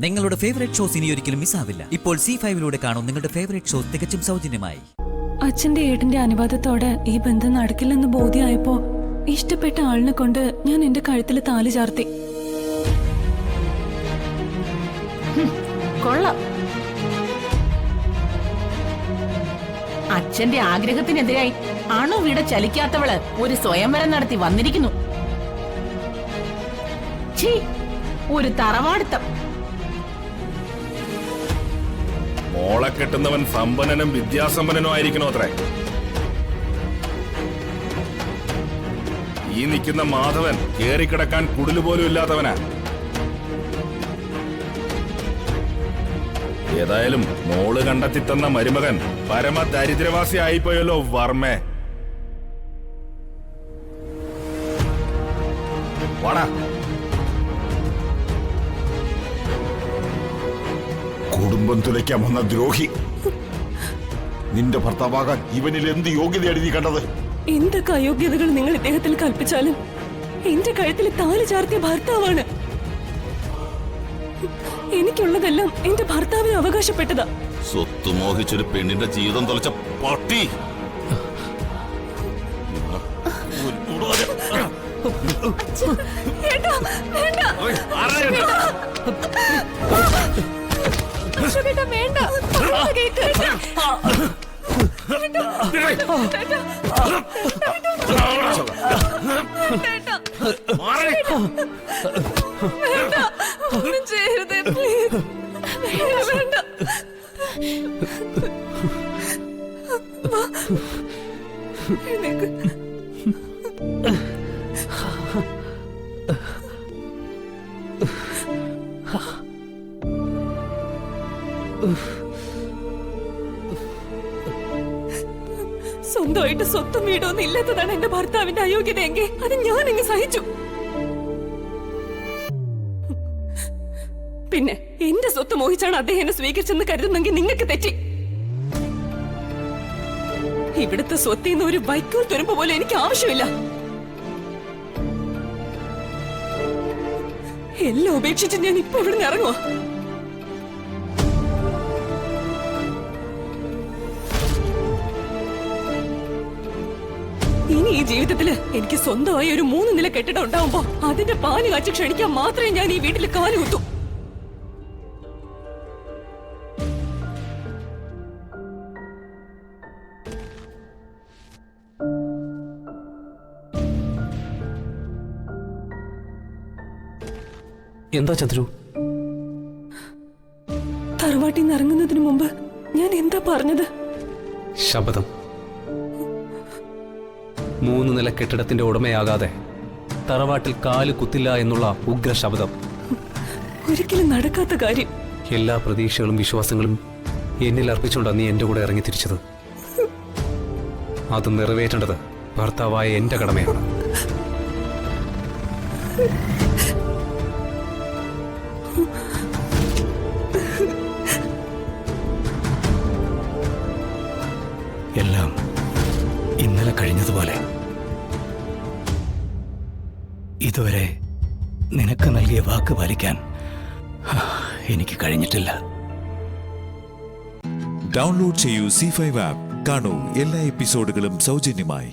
നിങ്ങളുടെ favourite shows ഇനി ഒരിക്കലും മിസ്സാവില്ല. ഇപ്പോൾ C5 കാണും നിങ്ങളുടെ ഫേവറേറ്റ് ഷോസ് തികച്ചും സൗജന്യമായി. അച്ഛന്റെ ഏട്ടന്റെ അനുവാദത്തോടെ ഈ ബന്ധം നടക്കില്ലെന്ന് ബോധ്യമായപ്പോ ഇഷ്ടപ്പെട്ട ആളിനെ കൊണ്ട് ഞാൻ എന്റെ കഴുത്തിൽ താലി ചാർത്തി. കൊള്ളാം. അച്ഛന്റെ ആഗ്രഹത്തിനെതിരായി അണുവിട ചലിക്കാത്തവള് ഒരു സ്വയംവരം നടത്തി വന്നിരിക്കുന്നു. ഒരു തറവാടുത്തം. മോളെ കെട്ടുന്നവൻ സമ്പന്നനും വിദ്യാസമ്പന്നനും ആയിരിക്കണോ അത്രേ? ഈ നിൽക്കുന്ന മാധവൻ കേറിക്കിടക്കാൻ കുടിലുപോലും ഇല്ലാത്തവനാ. ഏതായാലും മോള് കണ്ടെത്തി തന്ന മരുമകൻ പരമ ദരിദ്രവാസി ആയിപ്പോയല്ലോ വർമ്മേ. വാടാ. കുടുംബം തുലയ്ക്കാൻ വന്ന ദ്രോഹി. നിന്റെ ഭർത്താവാകാൻ ഇവനിൽ എന്ത് യോഗ്യതയാണ് നീ കണ്ടത്? എന്തൊക്കെ അയോഗ്യതകൾ നിങ്ങൾ ഇദ്ദേഹത്തിൽ കൽപ്പിച്ചാലും എന്റെ കഴുത്തിൽ താലി ചാർത്തിയ ഭർത്താവാണ്. എനിക്കുള്ളതെല്ലാം എന്റെ ഭർത്താവിന് അവകാശപ്പെട്ടതാ. സ്വത്ത് മോഹിച്ചൊരു പെണ്ണിന്റെ ജീവിതം തൊലച്ച പട്ടി. വേണ്ട. ഒന്നും ചെയ്യരുതേ പ്ലീസ്. വേണ്ട. സ്വന്തമായിട്ട് സ്വത്തും വീടൊന്നും ഇല്ലാത്തതാണ് എന്റെ ഭർത്താവിന്റെ അയോഗ്യതയെങ്കിൽ അത് ഞാൻ അങ്ങ് സഹിച്ചു. പിന്നെ എന്റെ സ്വത്ത് മോഹിച്ചാണ് അദ്ദേഹം എന്നെ സ്വീകരിച്ചെന്ന് കരുതുന്നെങ്കിൽ നിങ്ങൾക്ക് തെറ്റി. ഇവിടുത്തെ സ്വത്തിൽ നിന്ന് ഒരു വൈക്കോൽ തുരുമ്പ് പോലെ എനിക്ക് ആവശ്യമില്ല. എല്ലാം ഉപേക്ഷിച്ച് ഞാൻ ഇപ്പൊ ഇവിടുന്ന് ഇറങ്ങുവാ. ഇനി ഈ ജീവിതത്തില് എനിക്ക് സ്വന്തമായി ഒരു 3 നില കെട്ടിടം ഉണ്ടാവുമ്പോ അതിന്റെ പാല് കാച്ചി ക്ഷണിക്കാൻ മാത്രമേ ഞാൻ ഈ വീട്ടിൽ കാലുകുത്തൂ. എന്താ ചന്ദ്രു? തറവാട്ടിൽ നിന്ന് ഇറങ്ങുന്നതിന് മുമ്പ് ഞാൻ എന്താ പറഞ്ഞത്? ശപഥം. 3 നില കെട്ടിടത്തിന്റെ ഉടമയാകാതെ തറവാട്ടിൽ കാല് കുത്തില്ല എന്നുള്ള ഉഗ്ര ശപഥം. ഒരിക്കലും നടക്കാത്ത കാര്യം. എല്ലാ പ്രതീക്ഷകളും വിശ്വാസങ്ങളും എന്നിൽ അർപ്പിച്ചുകൊണ്ടാണ് നീ എന്റെ കൂടെ ഇറങ്ങി തിരിച്ചത്. അത് നിറവേറ്റേണ്ടത് ഭർത്താവായ എന്റെ കടമയാണ്. എല്ലാം ഇന്നലെ കഴിഞ്ഞതുപോലെ. ഇതുവരെ നിനക്ക് നൽകിയ വാക്ക് പാലിക്കാൻ എനിക്ക് കഴിഞ്ഞിട്ടില്ല. ഡൗൺലോഡ് ചെയ്യൂ C5 ആപ്പ്. കാണൂ എല്ലാ എപ്പിസോഡുകളും സൗജന്യമായി.